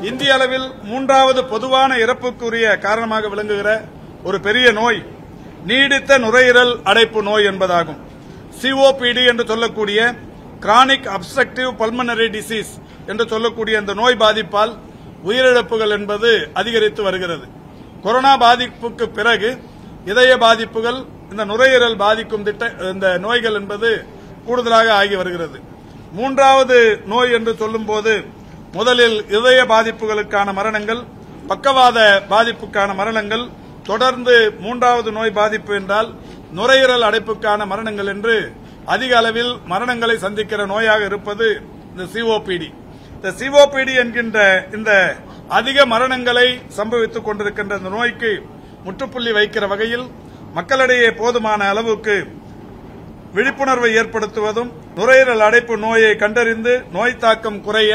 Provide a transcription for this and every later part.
இந்திய அளவில் மூன்றாவது பொதுவான இறப்புக்குரிய காரணமாக விளங்குகிற ஒரு பெரிய நோய் நீடித்த நுரையீரல் அடைப்பு நோய் என்பதாகும். சிஓபிடி என்று சொல்லக்கூடிய கிரானிக் அப்ஸ்ட்ரக்டிவ் பல்மனரி டிசீஸ் என்று சொல்லக்கூடிய இந்த நோய் பாதிப்பால் உயிரிழப்புகள் என்பது அதிகரித்து வருகிறது. கொரோனா பாதிப்புக்கு பிறகு இதய பாதிப்புகள், இந்த நுரையீரல் பாதிக்கும் இந்த நோய்கள் என்பது கூடுதலாக ஆகி வருகிறது. மூன்றாவது நோய் என்று சொல்லும்போது முதலில் இதய பாதிப்புகளுக்கான மரணங்கள், பக்கவாத பாதிப்புக்கான மரணங்கள், தொடர்ந்து மூன்றாவது நோய் பாதிப்பு என்றால் நுரையீரல் அடைப்புக்கான மரணங்கள் என்று அதிக அளவில் மரணங்களை சந்திக்கிற நோயாக இருப்பது இந்த சிஓபிடி. இந்த சிஓபிடி என்கின்ற இந்த அதிக மரணங்களை சம்பவித்துக் கொண்டிருக்கின்ற இந்த நோய்க்கு முற்றுப்புள்ளி வைக்கிற வகையில் மக்களிடையே போதுமான அளவுக்கு விழிப்புணர்வை ஏற்படுத்துவதும் நுரையீரல் அடைப்பு நோயை கண்டறிந்து நோய் தாக்கம் குறைய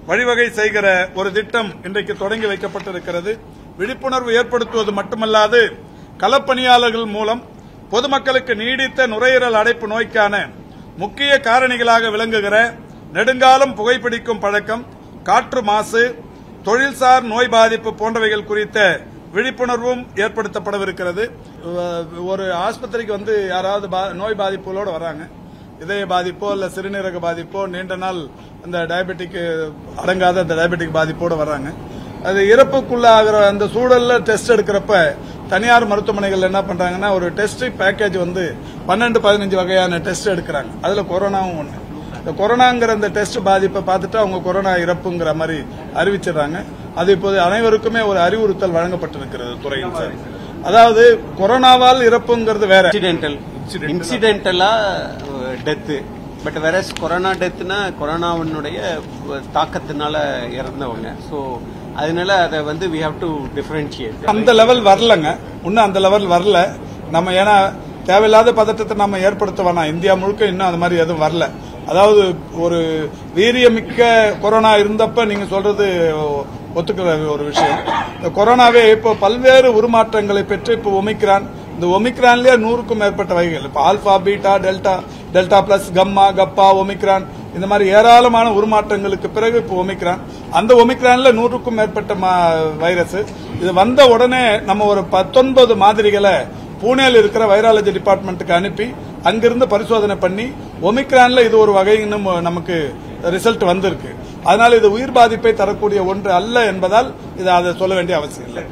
வழிவகை செய்கிற ஒரு திட்டம் இன்றைக்கு தொடங்கி வைக்கப்பட்டிருக்கிறது. விழிப்புணர்வு ஏற்படுத்துவது மட்டுமல்லாது களப்பணியாளர்கள் மூலம் பொதுமக்களுக்கு நீடித்த நுரையீரல் அடைப்பு நோய்க்கான முக்கிய காரணிகளாக விளங்குகிற நெடுங்காலம் புகைப்பிடிக்கும் பழக்கம், காற்று மாசு, தொழில்சார் நோய் பாதிப்பு போன்றவைகள் குறித்த விழிப்புணர்வும் ஏற்படுத்தப்படவிருக்கிறது. ஒரு ஆஸ்பத்திரிக்கு யாராவது நோய் பாதிப்புகளோடு வராங்க, இதய பாதிப்போ இல்ல சிறுநீரக பாதிப்போ, நீண்ட நாள் அந்த டயபெட்டிக் அடங்காத அந்த டயபெட்டிக் பாதிப்போடு வர்றாங்க. அது இறப்புக்குள்ளாகிற அந்த சூழல்ல டெஸ்ட் எடுக்கிறப்ப தனியார் மருத்துவமனைகள் என்ன பண்றாங்கன்னா ஒரு டெஸ்ட் பேக்கேஜ் 12-15 வகையான டெஸ்ட் எடுக்கிறாங்க. அதுல கொரோனாவும் ஒண்ணு. இந்த கொரோனாங்கிற அந்த டெஸ்ட் பாதிப்பை பார்த்துட்டு அவங்க கொரோனா இறப்புங்கிற மாதிரி அறிவிச்சிடறாங்க. அது இப்போது அனைவருக்குமே ஒரு அறிவுறுத்தல் வழங்கப்பட்டிருக்கிறது துறையில். சார், அதாவது கொரோனாவால் இறப்புங்கிறது வேற, இன்சிடென்டலா டெத்து. பட் வேற கொரோனா டெத்னா கொரோனாவுடைய தாக்கத்தினால இறந்தவங்க. ஸோ அதனால அதை we have to differentiate. அந்த லெவல் வரலங்க, இன்னும் அந்த லெவல் வரல. நம்ம ஏன்னா தேவையில்லாத பதட்டத்தை நம்ம ஏற்படுத்த வேணாம். இந்தியா முழுக்க இன்னும் அது மாதிரி எதுவும் வரல. அதாவது ஒரு வீரியமிக்க கொரோனா இருந்தப்ப நீங்க சொல்றது ஒத்துக்கிற ஒரு விஷயம். இந்த கொரோனாவே இப்போ பல்வேறு உருமாற்றங்களை பெற்று இப்போ ஒமிக்ரான், இந்த ஒமிக்ரான்லயே 100க்கும் மேற்பட்ட வகைகள், இப்ப alpha, beta, delta, delta plus, gamma, kappa, omicron, இந்த மாதிரி ஏராளமான உருமாற்றங்களுக்கு பிறகு இப்போ ஒமிக்ரான். அந்த ஒமிக்ரான்ல 100க்கும் மேற்பட்ட வைரஸ். இது வந்த உடனே நம்ம ஒரு 19 மாதிரிகளை பூனேல இருக்கிற வைராலஜி டிபார்ட்மெண்ட்டுக்கு அனுப்பி அங்கிருந்து பரிசோதனை பண்ணி ஒமிக்ரான்ல இது ஒரு வகைன்னு நமக்கு ரிசல்ட் வந்திருக்கு. அதனால இது உயிர் பாதிப்பை தரக்கூடிய ஒன்று அல்ல என்பதால் இதை அதை சொல்ல வேண்டிய அவசியம் இல்லை.